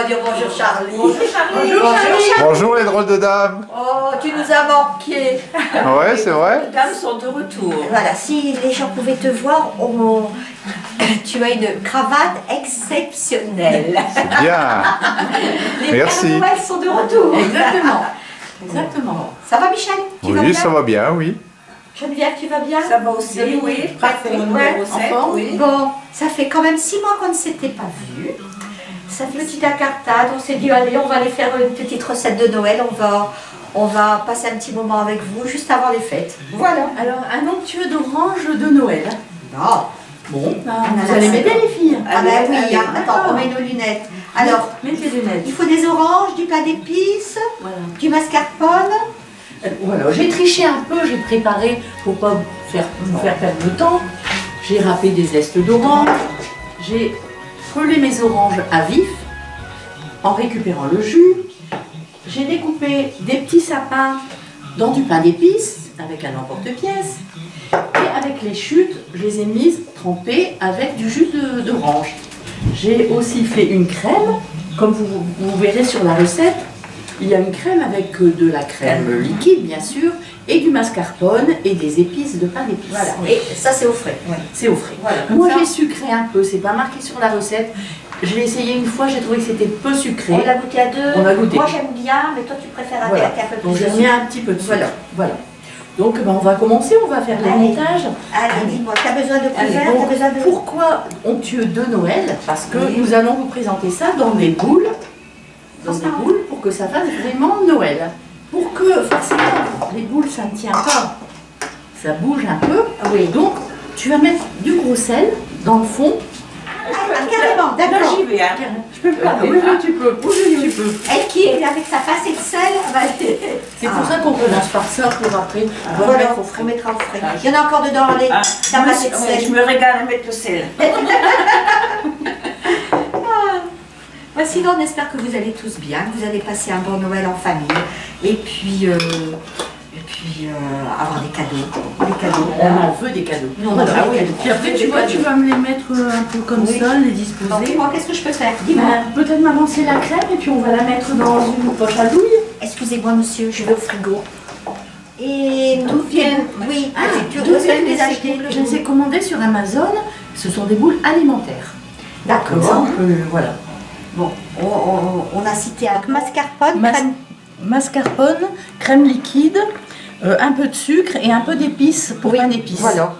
dire bonjour Charlie. Bonjour Charlie. Bonjour les drôles de dames. Oh, tu nous as manqué. Ouais, c'est vrai. Les dames sont de retour. Voilà, si les gens pouvaient te voir, tu as une cravate exceptionnelle. C'est bien. Les Merci. Pères Noël sont de retour. Exactement. Exactement. Ça va Michel? Tu vas Oui, bien? ça va bien, oui. Geneviève, tu vas bien? Ça va aussi, oui. Prête pour le Ouais, numéro 7, en oui. Bon, ça fait quand même 6 mois qu'on ne s'était pas vus. Ça fait une petite incartade, on s'est dit allez, on va aller faire une petite recette de Noël, on va passer un petit moment avec vous juste avant les fêtes. Voilà. Alors, un onctueux d'orange de Noël. Non. Bon, a vous la allez scène. m'aider les filles. Ah ben oui, allez, hein. Attends, d'accord. on met nos lunettes. Alors, Mettez les lunettes. il faut des oranges, du pain d'épices, Voilà. du mascarpone. Voilà, j'ai triché un peu, j'ai préparé pour pas vous faire perdre le temps. J'ai râpé des zestes d'orange, j'ai pelé mes oranges à vif en récupérant le jus. J'ai découpé des petits sapins dans du pain d'épices avec un emporte-pièce. Et avec les chutes, je les ai mises trempées avec du jus d'orange. J'ai aussi fait une crème, comme vous verrez sur la recette. Il y a une crème avec de la crème liquide, bien sûr, et du mascarpone et des épices de pain d'épices. Voilà. Et ça, c'est au frais. Ouais. C'est au frais. Voilà, comme Moi, ça. j'ai sucré un peu, c'est pas marqué sur la recette. Je l'ai essayé une fois, j'ai trouvé que c'était peu sucré. On l'a goûté à deux. On a goûté. Moi, j'aime bien, mais toi, tu préfères Voilà. avec un peu plus Donc, j'ai de mis sucre. un petit peu de sucre. Voilà. Voilà. Donc, on va commencer, on va faire Allez. l'héritage. Allez, dis-moi, tu as besoin de Allez, couverts, donc, tu as besoin de... pourquoi onctueux de Noël? Parce que Oui. nous allons vous présenter ça dans des boules. Dans des boules pour que ça fasse vraiment Noël. Pour que forcément les boules ça ne tient pas, ça bouge un peu. Oui. Donc tu vas mettre du gros sel dans le fond. Ah, carrément, Là d'accord. j'y vais. Hein. Je peux le faire. Oui, tu peux. Oui, tu peux. Elle qui est avec sa face et de sel, va C'est pour ça qu'on relâche par ça pour après. On va le Voilà, mettre au frais. on mettra au frais. Il y en a encore dedans, allez. Ça Moi, passe de ouais, sel. je me régale à mettre le sel. Bah, sinon, on espère que vous allez tous bien, que vous allez passer un bon Noël en famille. Et puis avoir des cadeaux. Des cadeaux. On en veut des cadeaux. Nous, on en Voilà. veut des cadeaux. Puis après, tu vois, tu vas me les mettre un peu comme Oui. ça, les Donc, disposer. dis-moi, qu'est-ce que je peux faire? Dis-moi. Peut-être m'avancer la crème et puis on va la mettre dans une poche à douille. Excusez-moi, monsieur, je vais au frigo. Et D'où viennent? Oui. Ah, tu d'où veux viennent les acheter? Je les ai commandées sur Amazon. Ce sont des boules alimentaires. Comme ça, D'accord. on peut, voilà. Bon, on a cité un mascarpone, Mas- crème. Mascarpone, crème liquide, un peu de sucre et un peu d'épices pour Oui, pain d'épices. voilà.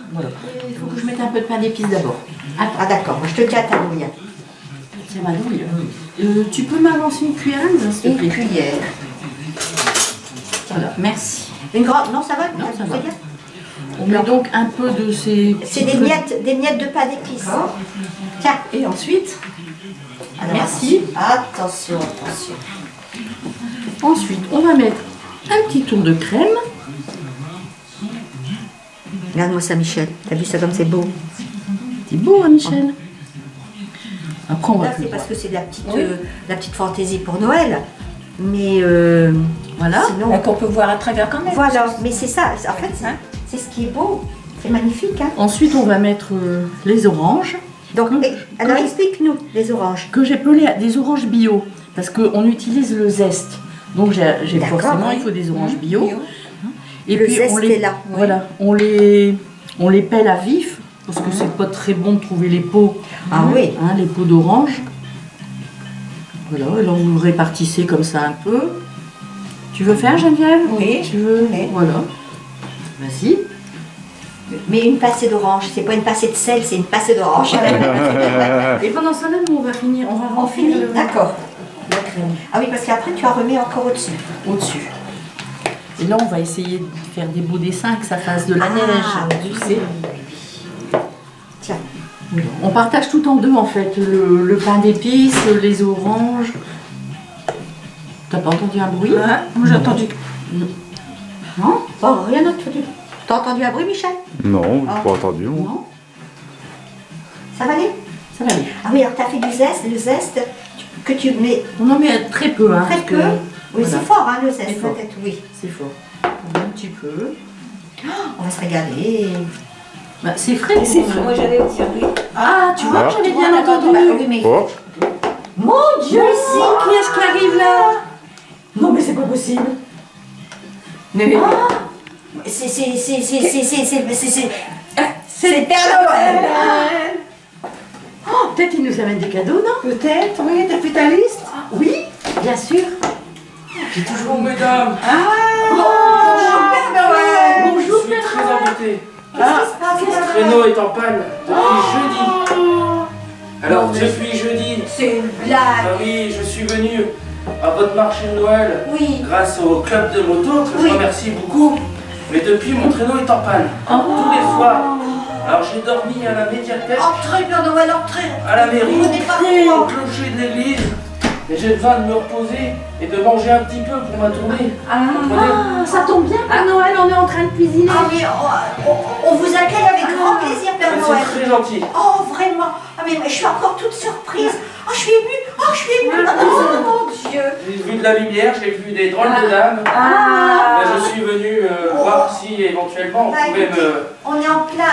Il faut que je mette un peu de pain d'épices d'abord. Attends, Ah d'accord, je te tiens à ta douille. c'est ma douille. Tu peux m'avancer une cuillère, s'il te Une plaît? cuillère. Voilà, merci. Une grande. Non, ça va? Non, ça c'est va. bien. On met donc un peu de ces... C'est des miettes de pain d'épices. Tiens. Et ensuite, Alors, merci. Attention, attention. Ensuite, on va mettre un petit tour de crème. Regarde-moi ça, Michel. T'as vu ça comme c'est beau? C'est beau, hein, Michel? Après, on va Là, plus c'est parce voir. que c'est de Oui. la petite fantaisie pour Noël. Mais Voilà. sinon, Donc on peut voir à travers quand même. voilà. Mais c'est ça. En fait, c'est ce qui est beau. C'est magnifique. Hein. Ensuite, on va mettre les oranges. Donc, Comme- alors comme- explique-nous les oranges. Que j'ai pelé des oranges bio. Parce qu'on utilise le zeste. Donc, j'ai D'accord, forcément, oui. il faut des oranges bio. Et Le puis, zeste on les, est là, oui. Voilà, on les pèle à vif. Parce que c'est pas très bon de trouver les peaux. Ah oui. Hein, les peaux d'orange. Voilà, et là, vous répartissez comme ça un peu. Tu veux faire, Geneviève? Oui. Tu veux? Oui. Voilà. Vas-y. Mais une passée d'orange, c'est pas une passée de sel, c'est une passée d'orange. Et pendant ce temps-là, nous, on va finir. On va On remplir finit, d'accord. la crème Ah oui, parce qu'après tu en remets encore au-dessus. au-dessus. Et là, on va essayer de faire des beaux dessins, que ça fasse de la Ah, neige. oui. Tu sais. Tiens. Voilà. On partage tout en deux, en fait. Le pain d'épices, les oranges. T'as pas entendu un bruit? Hein, moi j'ai entendu. Non? Oh, rien entendu. T'as entendu un bruit, Michel? Non, Ah. pas entendu. Moi. Non? Ça va aller? Ça va aller. Ah oui, alors t'as fait du zeste, le zeste que tu mets On en met très peu, hein. très parce peu. que- Oui, voilà. c'est fort, hein, le C'est zeste, fort. peut-être, oui. C'est fort. Un petit peu. On va se régaler. Bah, c'est frais. C'est pour- fou, moi j'allais dire oui. Ah, tu vois, Ah. j'avais bien Bah, entendu. oui, mais Oh, Mon Dieu, ici. Qui est-ce qui arrive là? Non mais c'est pas possible. Mais C'est le Père Noël. oh, peut-être il nous amène des cadeaux, non? Peut-être, oui, t'as fait ta liste? Oui, bien sûr. Bonjour mesdames, Bonjour Père Noël. Bonjour, je suis très embêté. Qu'est-ce qui se passe, Le Père traîneau Noël? est en panne depuis jeudi. Alors Non, mais depuis jeudi, C'est une blague. ah oui, je suis venu à votre marché de Noël Oui. grâce au club de moto que Oui. je remercie beaucoup. Mais depuis mon traîneau est en panne tous les soirs. Alors j'ai dormi à la médiathèque, Entrez, Père Noël, entrez. à la mairie, Prenez pas au froid. clocher de l'église. Et j'ai besoin de me reposer et de manger un petit peu pour ma tournée. Comprenez? Ah, ça tombe bien, Père Noël, on est en train de cuisiner. Ah mais on vous accueille avec grand plaisir, Père Noël. C'est très gentil. Oh, vraiment. Ah mais je suis encore toute surprise. Oh, je suis émue. Oh, je suis émue. Oh, mon Dieu. J'ai vu de la lumière, j'ai vu des drôles de dames. Ah, Là, je suis venu voir si éventuellement on Bah, pouvait écoutez, me. on est en plein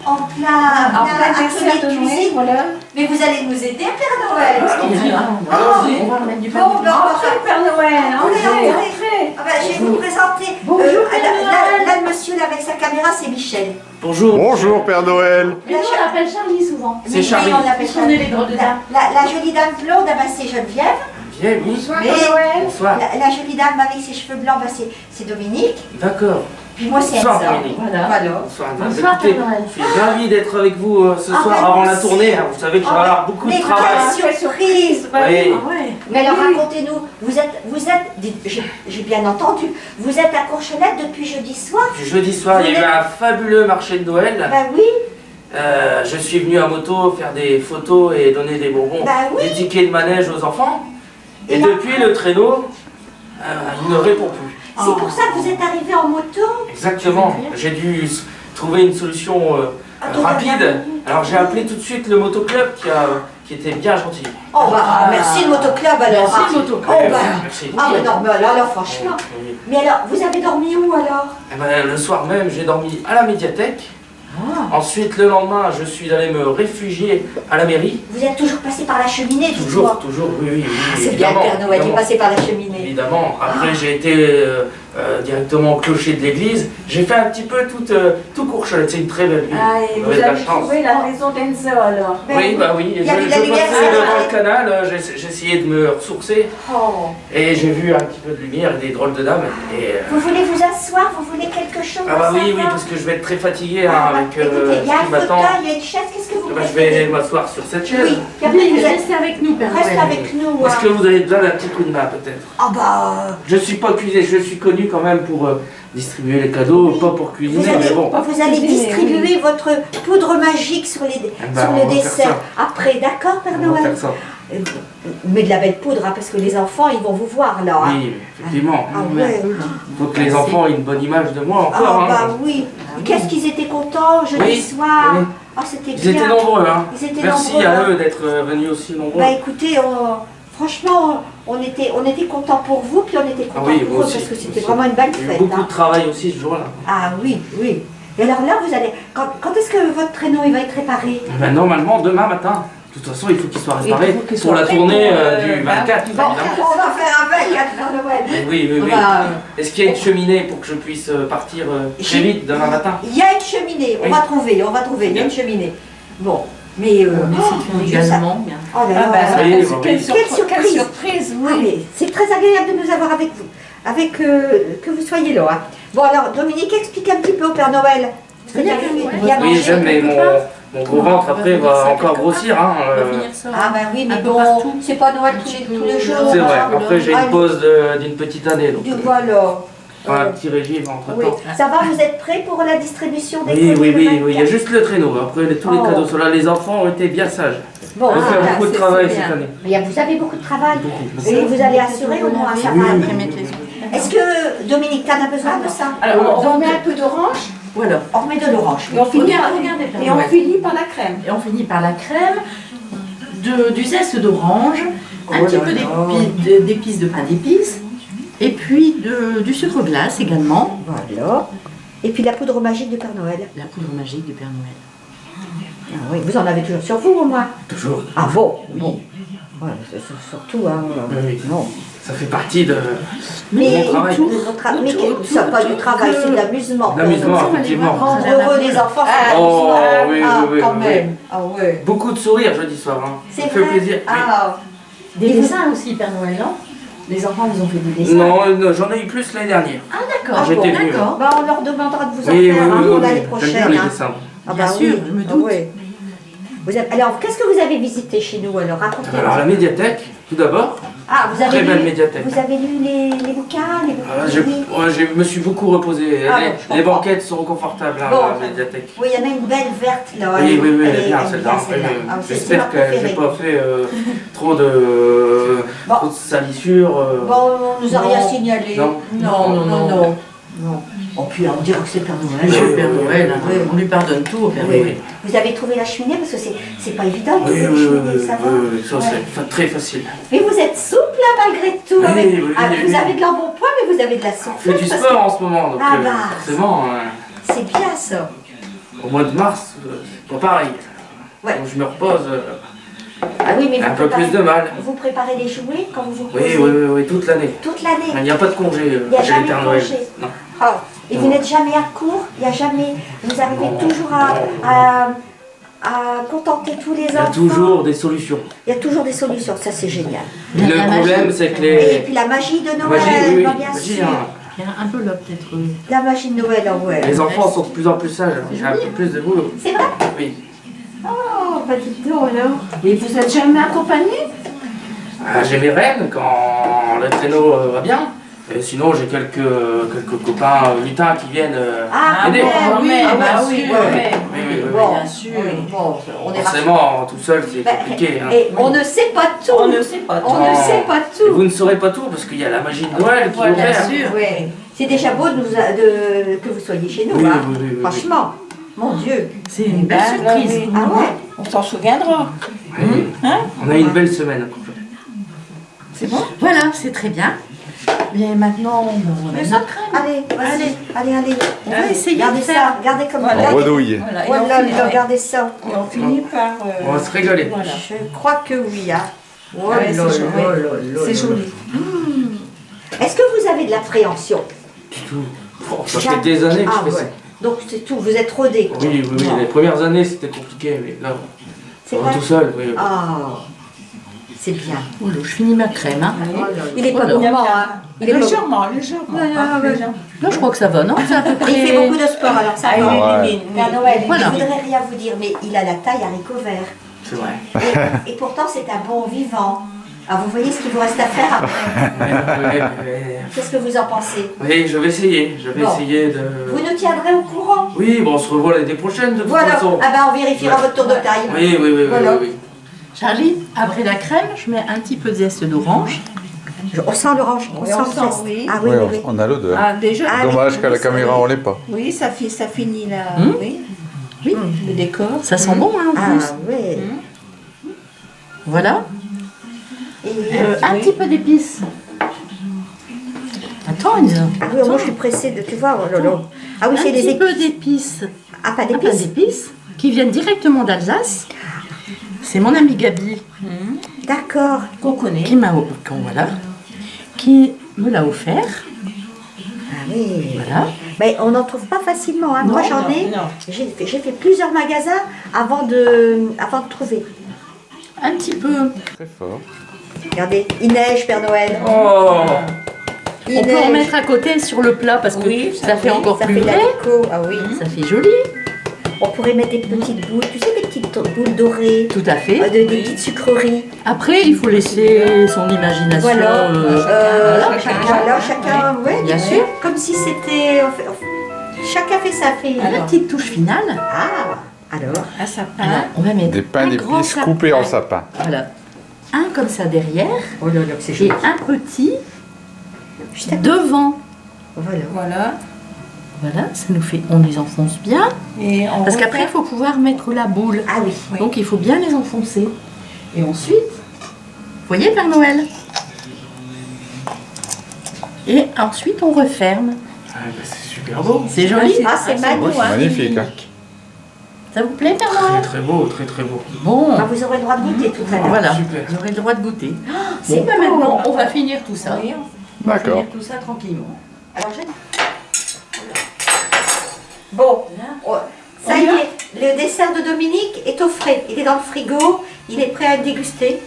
Anniversaire de atelier Noël, cuisine. voilà. Mais vous allez nous aider, Père Noël. Allons-y. on Allons-y. va remettre du pain. Bon, ben, on va Entrez, Père Noël, Entrez, entrez, entrez. entrez. Ah bah, je vais vous présenter. Bonjour, Père là, Noël. là, le monsieur là, avec sa caméra, c'est Michel. Bonjour. Bonjour Père Noël. Mais nous, on l'appelle Charlie souvent. C'est Charlie. Oui, on l'appelle On est les drôles de dames. La jolie dame blonde, ah bah, c'est Geneviève. Bien, oui. Bonsoir, Mais- Père Noël. Bonsoir. La jolie dame avec ses cheveux blancs, bah, c'est Dominique. D'accord. Puis moi, c'est Bonsoir, Elsa. Dominique. Voilà. Voilà. Bonsoir. Bonsoir, Écoutez, Père Noël. je suis ravi d'être avec vous ce Ah, soir ben, avant la merci. tournée. Hein. Vous savez que je vais Ah, avoir beaucoup de mais travail. quelle surprise. Oui. Ah ouais. Mais alors racontez-nous, vous êtes, j'ai bien entendu, vous êtes à Courchenette depuis jeudi soir. Du jeudi soir, il y a eu un fabuleux marché de Noël. Bah oui, Je suis venu à moto faire des photos et donner des bonbons, Bah oui. des tickets de manège aux enfants. Et Et depuis, le traîneau, il ne répond plus. c'est pour ça que vous êtes arrivé en moto. Exactement. J'ai dû trouver une solution rapide. Alors j'ai appelé tout de suite le motoclub qui était bien gentil. Oh bah merci le motoclub alors. Merci, le motoclub. Oh bah, Merci. ah mais non, mais alors franchement. Oui. Mais alors, vous avez dormi où alors? Eh ben, le soir même, j'ai dormi à la médiathèque. Ensuite, le lendemain, je suis allé me réfugier à la mairie. Vous êtes toujours passé par la cheminée, Toujours, dites-moi. toujours, oui, oui, oui. C'est bien le évidemment, Père Noël, il est évidemment. passé par la cheminée. Évidemment. Après, j'ai été directement au clocher de l'église. J'ai fait un petit peu tout Courchenette. C'est une très belle ville. Ah, et Vous vous avez de la avez chance. trouvé la maison d'Enzo alors. Ben Oui, bah oui. Il y avait de la Je lumière, passais ça, devant ouais. le canal, j'ai essayé de me ressourcer Oh. et j'ai vu un petit peu de lumière et des drôles de dames. Et, Vous voulez vous asseoir? Vous voulez quelque chose? ah bah ça oui, va? oui, parce que je vais être très fatigué hein, Ah, bah, avec écoutez, il y a ce un qui m'attend. fauteuil, il y a une chaise, qu'est-ce que vous Eh ben, je préférez? vais m'asseoir sur cette chaise. Oui, puis après Oui, vous êtes... restez avec nous, Père Reste Noël. avec nous. Est-ce hein. que vous avez besoin d'un petit coup de main peut-être? Ah bah... Je suis pas cuisinier, je suis connu quand même pour distribuer les cadeaux, pas pour cuisiner, Vous allez, mais bon. vous allez distribuer votre poudre magique sur, sur ben, on le va faire dessert. ça. Après, d'accord, Père On va Noël? faire ça. Mais de la belle poudre, hein, parce que les enfants, ils vont vous voir là. hein. Oui, effectivement. Ah ouais. Il faut que les enfants aient une bonne image de moi Ah encore. bah hein. oui. Qu'est-ce qu'ils étaient contents jeudi Oui, soir. oui. Ah, c'était Ils bien. étaient nombreux. Hein. Ils étaient Merci nombreux, à hein. eux d'être venus aussi nombreux. Bah écoutez, franchement, on était contents pour vous, puis on était Ah contents oui, pour moi eux, aussi, parce que c'était aussi. vraiment une belle Il y a eu fête. beaucoup hein. de travail aussi ce jour-là. Ah oui, oui. Et alors là, vous allez. Quand est-ce que votre traîneau il va être réparé? Eh ben, normalement, demain matin. De toute façon, il faut qu'il soit Il réparé faut qu'il pour soit la prêt tournée pour, du 24. Bon, évidemment. on va faire avec à Noël. Oui, oui, oui. Bah, Est-ce qu'il y a une cheminée pour que je puisse partir très vite demain matin? il y a une cheminée, Oui. on va trouver, il y a une cheminée. Bon, mais. On essaie de mon faire Dieu, ça- également. Bien. Oh là Ah là, bah, ça y est, oui. quelle Quelle surprise. surprise, Ah, oui. mais c'est très agréable de nous avoir avec vous, que vous soyez là. hein. Bon alors, Dominique, explique un petit peu au Père Noël. Parce que il y a Oui, mangé j'aime, mais quelque part. mon gros ventre après va encore grossir. Hein, On va finir ça. Ah bah oui, mais un peu bon, partout. c'est pas Noël Un tous petit les peu. jours. c'est vrai, hein. après j'ai Ah, une pause d'une petite année, donc Voilà. un petit régime entre Oui. temps. Ça va, vous êtes prêts pour la distribution des Oui, colis oui, le oui, oui, il y a 24? juste le traîneau. Après, tous les Oh. cadeaux sont là. Les enfants ont été bien sages. Bon, On va faire ah, beaucoup de c'est travail bien. cette année. mais vous avez beaucoup de travail. Beaucoup. Et vous allez assurer au moins, ça Oui, va oui, aller. oui. Mettre les autres. Est-ce que, Dominique, t'en as besoin de ça? Alors, on met un peu d'orange Voilà. On remet de l'orange. et on finit, Regardez, Père et on Noël. finit par la crème. Et on finit par la crème, du zeste d'orange, un Oh petit là peu là. d'épices de pain d'épices, et puis du sucre glace également, Voilà. Et puis la poudre magique de Père Noël. la poudre magique du Père Noël. Ah oui, vous en avez toujours sur vous au moins. Toujours. Ah bon, bon. Ouais, c'est surtout, hein. Oui. Non. Ça fait partie de Mais, mon travail. mais ça pas du travail, c'est de l'amusement. L'amusement, effectivement. Rendre heureux les enfants, c'est de Oh, l'amusement. oui, Ah, oui, oui, quand oui. même. Ah ouais. Beaucoup de sourires jeudi soir. Hein. C'est Ça fait vrai. plaisir. Oui. Ah. Des dessins aussi, Père Noël, non? Les enfants, ils ont fait des dessins. Non, non, j'en ai eu plus l'année dernière. Ah d'accord, J'étais venu. d'accord. Bah, on leur demandera de vous en Oui, oui, faire oui, un oui, pour oui. l'année J'aime bien prochaine. les Hein. dessins. Ah Bien bah sûr, oui. je me Ah doute. ouais. Alors, qu'est-ce que vous avez visité chez nous alors? Racontez-moi. Alors la médiathèque, tout d'abord. Ah, vous avez Très belle lu, médiathèque. vous avez lu les bouquins, les Je me suis beaucoup reposé. Ah, les bon, je les comprends. banquettes sont confortables à Bon. la médiathèque. Oui, il y en a une belle verte là. Oui, oui, oui, elle est bien elle celle-là. celle-là. Ah, c'est ma J'espère que préférée. j'ai pas fait trop de salissures. Bon, on nous a rien Non. signalé. Non. Non. Oh, puis on dirait que c'est Père Noël. Monsieur Père Noël, hein, Oui. on lui pardonne tout au Père Oui. Noël. Vous avez trouvé la cheminée parce que c'est pas évident de Oui, trouver oui, la oui, cheminée, ça va. oui, ça Ouais. c'est très facile. Mais vous êtes souple là malgré tout. Oui, avec- oui, Ah, oui, vous oui. avez de l'embonpoint, mais vous avez de la On fait souplesse. du parce sport en ce moment, donc Ah bah. forcément, que c'est bien ça. au mois de mars, c'est pas pareil. Ouais. Donc je me repose Ah oui, mais un vous peu plus de mal. Vous préparez les jouets quand vous vous Oui, posez oui, oui, oui, toute l'année. toute l'année. Il n'y a pas de congé Il n'y a chez jamais les Pères de Noël. congé. Non. Ah, et vous Non. n'êtes jamais à court, il n'y a jamais. Vous arrivez Non. toujours à contenter tous les Il y a enfants. toujours des solutions. Il y a toujours des solutions, ça c'est génial. Et le La problème, magie. c'est que Et les. puis la magie de Noël, Magie, oui, oui, bah, bien magie, sûr. hein. Il y a un peu là peut-être. La magie de Noël, oh ouais. Les enfants sont de plus en plus sages. J'ai un peu plus de boulot. C'est vrai? Oui. Oh, bah dites donc alors. Et vous êtes jamais accompagné? Ah, j'ai mes rênes quand le traîneau va bien. Et sinon, j'ai quelques copains lutins qui viennent Ah, aider. ouais, oui, Ah, bah bien oui, sûr. ouais. Oui, oui, oui, oui. Bon, bien sûr. oui, bon, on est Forcément, tout seul, c'est Bah, compliqué. Hein. Et on ne sait pas tout. On ne sait pas. On ne sait pas Et tout. vous ne saurez pas tout parce qu'il y a la magie de Noël qui Voilà, opère. bien sûr. Ouais. C'est déjà beau que vous soyez chez nous, Oui, hein. oui, oui, oui. Franchement, mon Dieu. C'est une belle Ben, surprise. oui. Ah ouais. On s'en souviendra. Oui. Hein? On a une belle semaine. C'est bon? Voilà, c'est très bien. Bien maintenant, on va mettre. Allez, vas-y. Allez. On va essayer de Gardez faire. ça, gardez comme Voilà. On gardez- redouille. Voilà. Et Oh on là finit- là, regardez ça. et on finit par. On va se régaler. Voilà. Je crois que oui, hein. Oh Ouais, là c'est là joli. là là C'est là. joli. Est-ce que vous avez de l'appréhension? Du tout. Oh, ça fait des années que Ah je fais ça. ouais. Donc c'est tout, vous êtes rodé. quoi. Oui, oui, oui. Les premières années, c'était compliqué, mais là, C'est on va vrai? tout seul. Oui. Ah, c'est bien. Oh là, je finis ma crème. Hein. Il est pas Voilà. gourmand, hein. Il est pas- Légèrement. Ah, ouais. Là, je crois que ça va, non? C'est à peu près. Il fait beaucoup de sport, alors ça Ah, va. Ouais. Père Noël, Voilà. je voudrais rien vous dire, mais il a la taille haricot vert. C'est vrai. Et pourtant, c'est un bon vivant. Alors, vous voyez ce qu'il vous reste à faire après. Qu'est-ce que vous en pensez? Oui, je vais essayer. Je vais Bon. essayer de. Vous nous tiendrez au courant. Oui, bon, on se revoit l'année prochaine de toute Voilà. façon. Ah ben, on vérifiera Ouais. votre tour de taille. Oui, oui, oui, Voilà. oui, oui. Charlie, après la crème, je mets un petit peu de zeste d'orange. On sent l'orange, on Oui, sent on le sent, zeste. oui. Ah oui, Oui, oui, oui. on a l'odeur. Ah, déjà. Ah, Dommage qu'à la caméra on l'est pas. Oui, ça finit là. Oui. Oui. Le décor. Ça sent bon, hein, en Ah plus. oui. Voilà. Et, Un petit peu d'épices. Attends, ah oui, moi je suis pressée de, tu vois, oh là là. Ah oui, un c'est les petit épices. peu d'épices. Ah, pas Ah, pas d'épices. d'épices qui viennent directement d'Alsace. C'est mon amie Gabi D'accord. Qu'on connaît. qui me l'a offert. Ah oui. Voilà. Mais on n'en trouve pas facilement. Hein. Non, Moi j'en non, ai. non. J'ai fait plusieurs magasins avant de trouver. Un petit peu. Très fort. Regardez, il neige, Père Noël. Oh, Il On peut en mettre à côté sur le plat parce que Oui, ça fait encore ça plus fait de la vrai. déco. Ah oui. Ça fait joli. On pourrait mettre des petites boules, tu sais, des petites boules dorées, Tout à fait. des petites sucreries. Après, il faut laisser son imagination. Voilà. Chacun, ouais, Bien sûr. Comme si c'était. Chacun fait sa fille. À la petite touche finale, Ah, alors. Un sapin. on va mettre Des pains un grand d'épices sapin. coupés en sapin. Voilà. Un comme ça derrière Oh là là, c'est et joli. un petit Juste à devant. Voilà. Voilà. Voilà, ça nous fait. On les enfonce bien. Et on Parce refait. qu'après, il faut pouvoir mettre la boule. Ah oui. Oui. Donc, il faut bien les enfoncer. Et ensuite, vous voyez, Père Noël. Et ensuite, on referme. ah, bah, c'est super beau. C'est joli. Ah, c'est beau, magnifique. hein. Magnifique. Hein. Ça vous plaît, Père Très Noël? très beau, très très beau. Bon, Bah, vous aurez le droit de goûter tout à l'heure. voilà, Super. vous aurez le droit de goûter. C'est Bon, bah, beau. maintenant, on va finir tout ça. Oui. On va D'accord. finir tout ça tranquillement. Alors, bon, ça y est, le dessert de Dominique est au frais. Il est dans le frigo, il est prêt à être dégusté.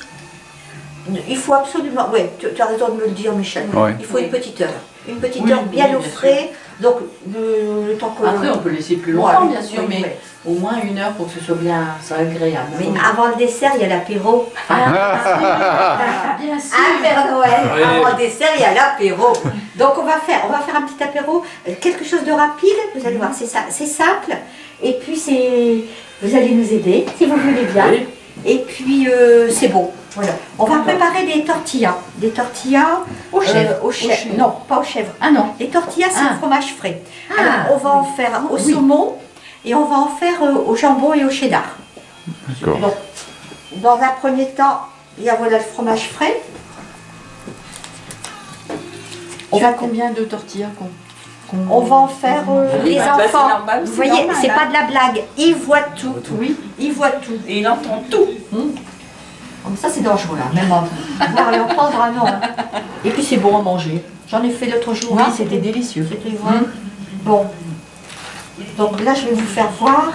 Il faut absolument, oui, tu as raison de me le dire, Michel. Ouais. Il faut une petite heure. Une petite Oui, heure bien oui, au bien frais. Donc, le temps que. Après, on peut laisser plus longtemps, Ouais, bien sûr, oui, mais oui. au moins 1 heure pour que ce soit bien ça agréable. Mais avant le dessert, il y a l'apéro. Bien sûr. Ah, Père Noël, Oui. avant le dessert, il y a l'apéro. Donc on va faire un petit apéro, quelque chose de rapide, vous allez voir, c'est ça, c'est simple. Et puis vous allez nous aider, si vous voulez bien. Oui. Et puis c'est bon. Voilà. On va préparer des tortillas. Des tortillas Au chèvre. au chèvre. Au chèvre. Non, pas au chèvre. Ah non. Les tortillas, c'est Ah. le fromage frais. Ah, Alors, on va en faire au Oui. saumon et on va en faire au jambon et au cheddar. D'accord. Donc, dans un premier temps, il y a voilà le fromage frais. On va combien de tortillas On va en faire les bah, c'est enfants. normal, Vous c'est voyez, normal, c'est hein. pas de la blague. Ils voient tout. Oui. Ils voient tout. Et il entend tout. Comme ça, c'est dangereux là. Même voir et entendre, ah non. Et puis c'est bon à manger. J'en ai fait l'autre jour. Oui, hein. c'était délicieux. C'était vrai. Bon. Donc là, je vais vous faire voir.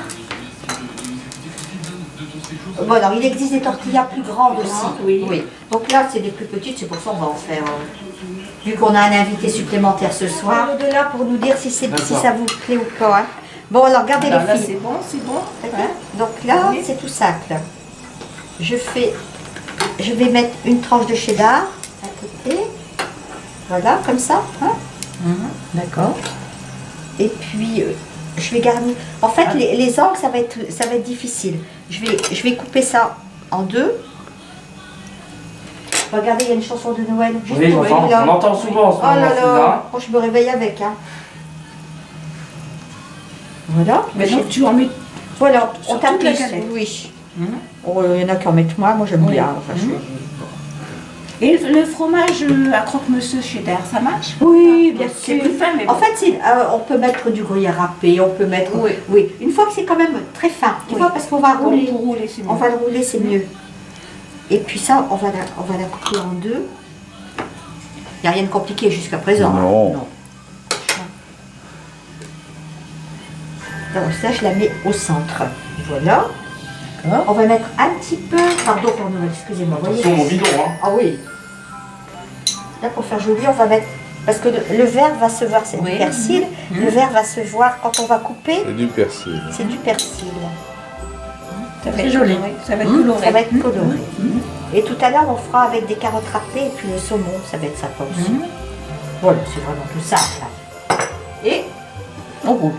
Bon, alors il existe des tortillas plus grandes aussi. Oui. Donc là, c'est des plus petites, c'est pour ça qu'on va en faire. Vu qu'on a un invité supplémentaire ce soir. Au-delà pour nous dire si ça vous plaît ou pas. hein. Bon, alors regardez Alors là, les filles. c'est bon, c'est bon. D'accord. Donc là, Oui. c'est tout simple. Je vais mettre une tranche de cheddar à côté. Voilà, comme ça. hein. D'accord. Et puis, je vais garnir. En fait, les angles, ça va être difficile. Je vais couper ça en deux. Regardez, il y a une chanson de Noël. Juste Oui, pour j'entends. vous, là. On entend souvent en ce Oh moment là celle-là. là, oh, je me réveille avec. Hein. Voilà. Mais donc tu en mets. Voilà, on Sur toute la tapisse. galette. Oui. Oh, il y en a qui en mettent moins, moi j'aime Oui. bien. Enfin, Et le fromage à croque-monsieur cheddar, ça marche? Oui, bien C'est sûr. plus fin, mais En bon. fait, on peut mettre du gruyère râpé, on peut mettre. Oui. Une fois que c'est quand même très fin, tu Oui. vois, parce qu'on va Pour rouler. rouler, c'est On mieux. va le rouler, c'est mieux. Et puis ça, on va la couper en deux. Il n'y a rien de compliqué jusqu'à présent. hein. Non. Donc ça, je la mets au centre. Voilà. D'accord. On va mettre un petit peu. Pardon pour Noël, excusez-moi. Voyez. Attention au bidon, hein. Ah oui. Là, pour faire joli, on va mettre. Parce que le vert va se voir, c'est Oui. du persil. Le vert va se voir quand on va couper, C'est du persil. c'est du persil. Ça va C'est être joli. coloré, ça va être coloré. Ça va être coloré. Et tout à l'heure, on fera avec des carottes râpées et puis le saumon, ça va être sympa aussi. Voilà, c'est vraiment tout simple. là. Et On roule.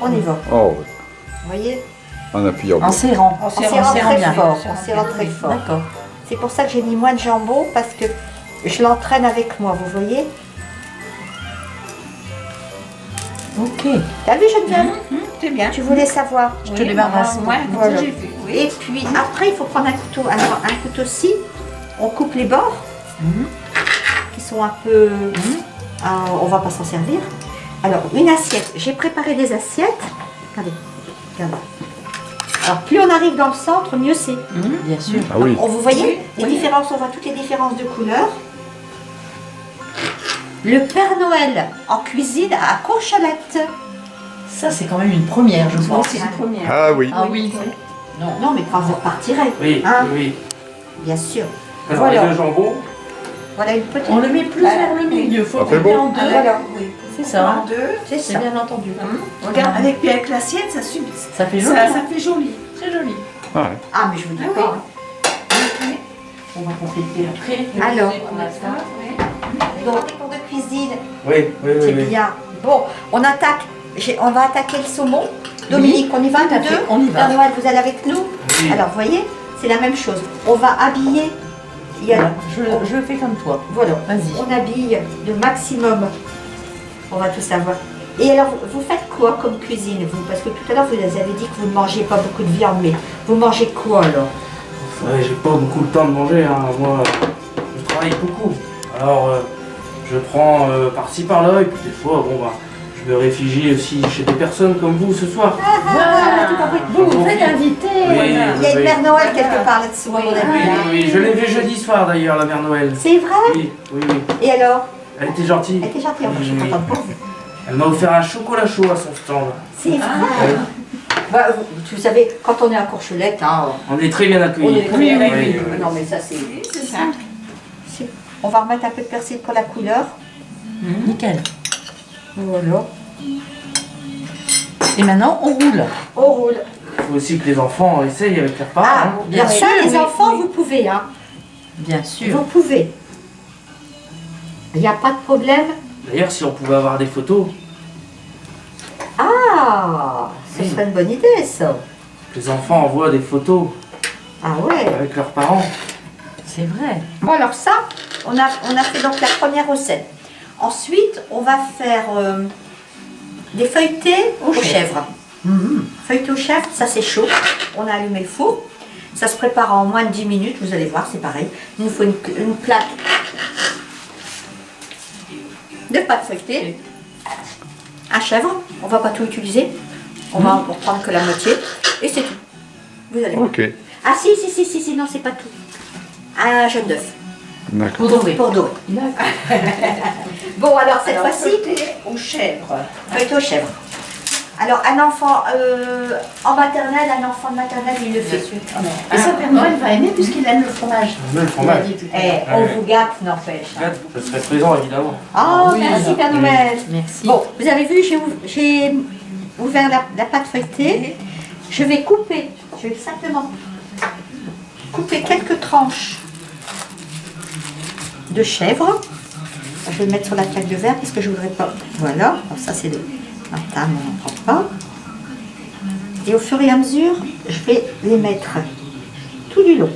on y va. Oh, Vous voyez, en appuyant. En serrant. En on serrant très bien. fort. On serrant très fort. D'accord. C'est pour ça que j'ai mis moins de jambon parce que je l'entraîne avec moi, vous voyez. Ok. T'as vu, Geneviève? C'est bien. Tu voulais savoir. Je te débarrasse. Moi, Voilà. j'ai vu. Oui. Et puis après, il faut prendre un couteau. Alors, un couteau-ci, on coupe les bords qui sont un peu. On va pas s'en servir. Alors, une assiette. J'ai préparé des assiettes. Regardez. Regardez. Alors, plus on arrive dans le centre, mieux c'est. Bien sûr. Ah oui. Vous voyez les Oui. différences, on voit toutes les différences de couleurs. Le Père Noël en cuisine à Courchalette. Ça, c'est quand même une première, je Oui, pense. c'est une première. Ah oui. Ah oui. Non. Non, mais quand vous repartirez. Oui, hein, oui. bien sûr. Alors, Voilà. les deux jambons. Voilà une petite. On le met plus vers le milieu. Faut Ah, c'est couper bon. en deux. Voilà. Oui. C'est ça. En deux. C'est C'est ça. bien entendu. Regarde, avec l'assiette, ça suffit. Ça fait joli. Ça fait joli. Très joli. Ouais. Ah, mais je vous dis Ah pas. On va compléter après. Alors. On a ça. Donc, pour de cuisine, Oui, oui, c'est oui. oui. bien. Bon, on attaque. On va attaquer le saumon. Dominique, on y va tout à nous fait, deux. on y va. Père Noël, vous allez avec nous. Oui. Alors, vous voyez, c'est la même chose. On va habiller. Il y a- Voilà. Je fais comme toi. Voilà. Vas-y. On habille le maximum. On va tout savoir. Et alors, vous faites quoi comme cuisine, vous? Parce que tout à l'heure, vous avez dit que vous ne mangez pas beaucoup de viande, mais vous mangez quoi alors? Ouais, j'ai pas beaucoup le temps de manger, hein. Moi, je travaille beaucoup. Alors, je prends par-ci par-là, et puis des fois, bon, bah, je Je me réfugie aussi chez des personnes comme vous ce soir. Voilà, tout compris. Vous êtes invité. Oui, Il y a une Mère Noël quelque part là-dessous, à mon Oui, avis. oui, je l'ai vu jeudi soir d'ailleurs, la Mère Noël. C'est vrai? Oui, oui, oui. Et alors? Elle était gentille. Elle était gentille, je suis Oui, oui. contente pour vous. Elle m'a offert un chocolat chaud à son stand. C'est vrai? Ouais. Bah, vous savez, quand on est à Courchelette, hein, On est très bien on accueillis. est très bien Oui, accueillis. oui. Non mais ça c'est... C'est ça. On va remettre un peu de persil pour la couleur. Nickel. Voilà. Et maintenant, on roule. On roule. Il faut aussi que les enfants essayent avec leurs parents. Ah, hein. bien ça sûr, les oui, enfants, oui. vous pouvez, hein. Bien sûr. Vous pouvez. Il n'y a pas de problème. D'ailleurs, si on pouvait avoir des photos, Ah, ce serait une bonne idée ça. que les enfants envoient des photos Ah ouais. avec leurs parents. C'est vrai. Bon alors ça, on a fait donc la première recette. Ensuite, on va faire des feuilletés aux chèvres. Feuilletés aux chèvres, ça c'est chaud. On a allumé le four. Ça se prépare en moins de 10 minutes, vous allez voir, c'est pareil. Il nous faut une plaque de pâte feuilletée à chèvre. On va pas tout utiliser. On va en prendre que la moitié. Et c'est tout. Vous allez voir. Ok, Ah si, non, c'est pas tout. Un jaune d'œuf. d'accord. Pour dorer. Pour dorer. Bon, alors cette fois-ci, Aux chèvres. feuilleté aux chèvres. Alors, un enfant en maternelle, un enfant de maternelle, il le fait. Et ça, Père Noël va aimer puisqu'il aime le fromage. Même le fromage. On Ouais. vous gâte, n'empêche. Je serai présent évidemment. Oh, Oui. merci Père Noël. Merci. Bon, vous avez vu, j'ai ouvert la pâte feuilletée. Je vais simplement couper quelques tranches de chèvre. Je vais le mettre sur la plaque de verre parce que je voudrais pas. Voilà, alors ça c'est le table, on n'en prend pas. Et au fur et à mesure, je vais les mettre tout du long.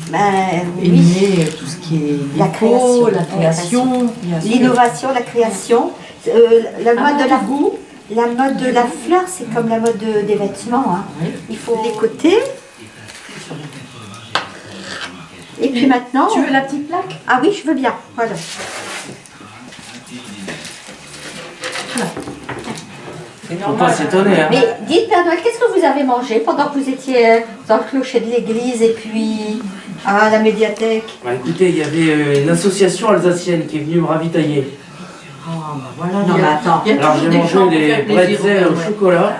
Ben, oui. Aimer tout ce qui est La création. la création, bien sûr. L'innovation, la création, la mode de la goût. la mode de la fleur, c'est comme la mode des vêtements. Hein. Oui. Il faut les côtés. Et puis maintenant. Tu veux la petite plaque? Ah oui, je veux bien. Voilà. Faut pas s'étonner. Hein. Mais dites, Père Noël, qu'est-ce que vous avez mangé pendant que vous étiez dans le clocher de l'église et puis à la médiathèque? Bah, écoutez, il y avait une association alsacienne qui est venue me ravitailler. Voilà. Non, mais attends. Il y a Alors j'ai toujours des gens mangé pour des faire plaisir bretzels au au Père Noël. chocolat,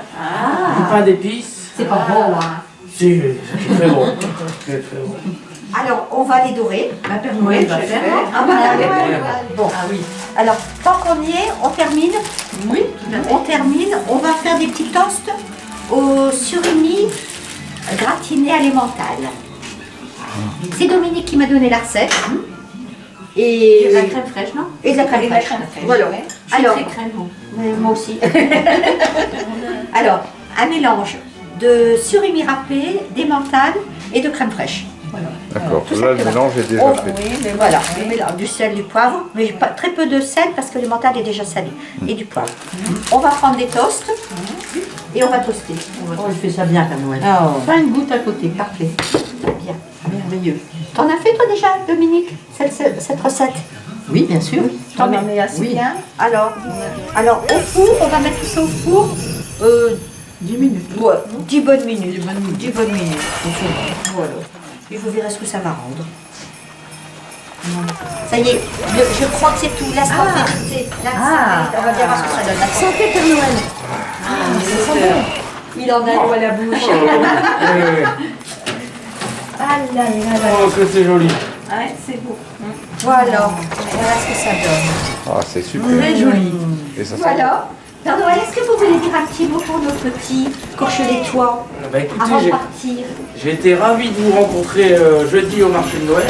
du pain d'épices. C'est pas bon, hein. Si, c'est très bon. Très, très bon. Alors, on va les dorer. Ma Père Noël va faire. Ah bah, ouais. Bon, Ah oui. alors, tant qu'on y est, on termine. Oui, tout à fait. On termine, on va faire des petits toasts au surimi gratiné à l'emmental. C'est Dominique qui m'a donné la recette. Et La crème fraîche, non? et de la crème fraîche. Voilà. Je suis Alors, très crème, moi. moi aussi. Alors, un mélange de surimi râpé, d'emmental et de crème fraîche. D'accord, Tout là le simplement. mélange est déjà Oh, fait. oui, mais voilà, le mélange du sel, du poivre, mais pas, très peu de sel parce que l'emmental est déjà salé, et du poivre. On va prendre des toasts et on va toaster. Oh, il fait ça bien, Père Noël. Oh. Pas une goutte à côté. Parfait. Bien. Merveilleux. T'en as fait toi déjà, Dominique, cette recette? Oui, bien sûr. T'en On en est assez Oui. bien. Alors au four, on va mettre tout ça au four. 10 minutes. Ouais, 10 bonnes minutes. 10 bonnes minutes. Voilà. Et vous verrez ce que ça va rendre. Ça y est, je crois que c'est tout. L'instant vérité. On va bien voir ce que ça donne. Santé, Père Noël. Il en a l'eau à la bouche. Oui, oui. Ah là là là. Oh, que c'est joli. Ouais, c'est beau. Voilà ce que ça donne. Ah, c'est super. Très joli. Et ça sent Voilà. Père Noël, est-ce que vous voulez dire un petit mot pour nos petits Courchelettois Bah écoutez, avant de partir? j'ai été ravi de vous rencontrer jeudi au marché de Noël.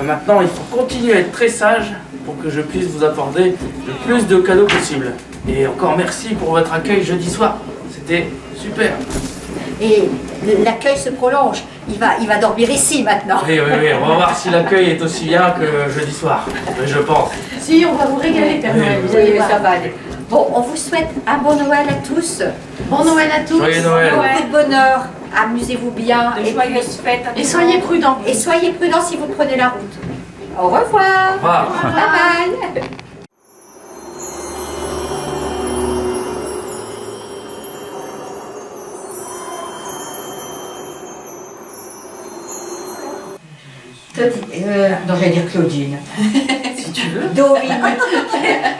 Maintenant, il faut continuer à être très sage pour que je puisse vous apporter le plus de cadeaux possible. Et encore merci pour votre accueil jeudi soir. C'était super. Et l'accueil se prolonge. Il va dormir ici maintenant. Oui, on va voir si l'accueil est aussi bien que jeudi soir. Mais je pense. Si, on va vous régaler, Père Noël. Vous allez Oui, voir. ça va aller. Bon, on vous souhaite un bon Noël à tous. Bon Noël à tous. Joyeux Noël. Beaucoup de bonheur. Amusez-vous bien. De Et, joyeuses fêtes. à Et tout soyez le monde. prudents. et soyez prudents si vous prenez la route. Au revoir. Au revoir. Bye bye. Non, j'allais dire Claudine. Si tu veux. Dominique,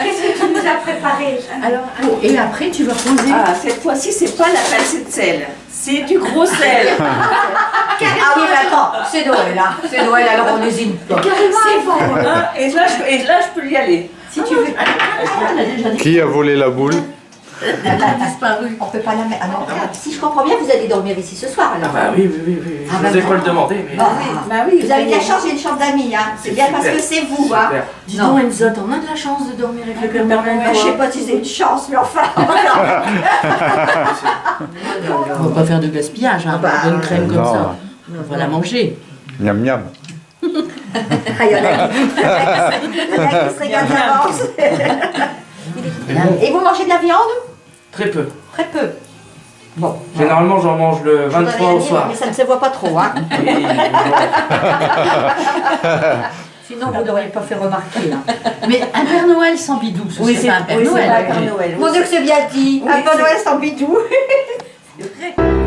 qu'est-ce que tu nous as préparé? Alors, et après, tu vas poser. Ah, cette fois-ci, c'est pas la pincée de sel. C'est du gros sel. Ah oui, mais attends, c'est Noël, hein. C'est Noël, alors on n'hésite pas. C'est bon. Hein, et là, je peux y aller. Si tu veux. On a déjà dit Qui a volé la boule? qu'elle a disparu. On peut pas la mettre. Ah non, si je comprends bien, vous allez dormir ici ce soir Ah alors. bah oui. Ah Je bah vous ai bon. pas le demandé, mais. Bah oui. Bah oui, Vous avez de la chance, j'ai une chambre d'amis, hein. C'est bien parce super. que c'est vous, hein. Super. Dis Non. donc, Enzo, t'en as de la chance de dormir avec le Père Noël. Je sais pas si c'est une chance, mais enfin. On va pas faire de gaspillage, hein. Ah bah, Une bonne crème comme non. ça. On va la manger. Miam miam. Ah, il y en a qui se régalent d'avance. Et vous mangez de la viande? Très peu. Très peu. Bon. Généralement, j'en mange le Je voudrais 23 rien au dire, soir. mais ça ne se voit pas trop, hein. Oui, Sinon, vous n'auriez pas fait remarquer, hein. Mais un Père Noël sans bidou, ce serait pas un Père oui, c'est Noël. pas un Père Noël. Mon Dieu que c'est bien dit. Oui, Un Père c'est- Noël sans bidou. C'est vrai.